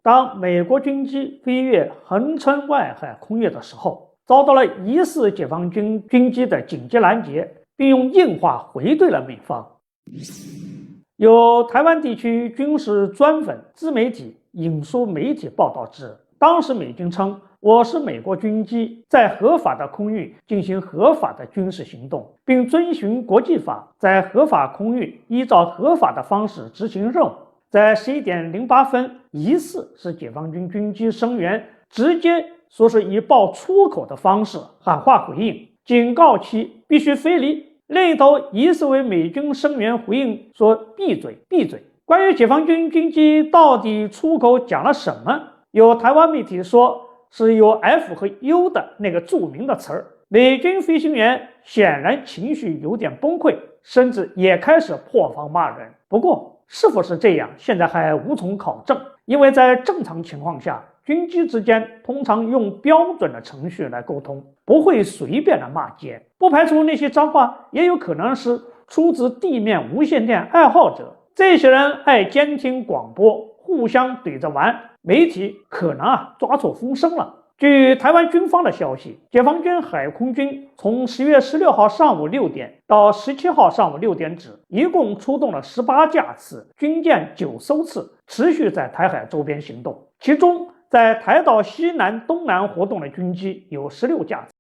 当美国军机飞越横穿外海空域的时候，遭到了疑似解放军军机的紧急拦截，并用硬话回怼了美方。有台湾地区军事专粉自媒体引述媒体报道指，当时美军称我是美国军机在合法的空域进行合法的军事行动，并遵循国际法，在合法空域依照合法的方式执行任务。在11点08分，疑似是解放军军机声援，直接说是以爆粗口的方式喊话回应，警告其必须飞离。另一头疑似为美军声援回应说闭嘴闭嘴。关于解放军军机到底出口讲了什么，有台湾媒体说是有 F 和 U 的那个著名的词儿。美军飞行员显然情绪有点崩溃，甚至也开始破防骂人。不过是否是这样，现在还无从考证，因为在正常情况下，军机之间通常用标准的程序来沟通，不会随便的骂街。不排除那些脏话也有可能是出自地面无线电爱好者，这些人爱监听广播，互相怼着玩，媒体可能抓错风声了。据台湾军方的消息，解放军海空军从10月16号上午6点到17号上午6点止，一共出动了18架次，军舰9艘次，持续在台海周边行动。其中在台岛西南、东南活动的军机有16架次。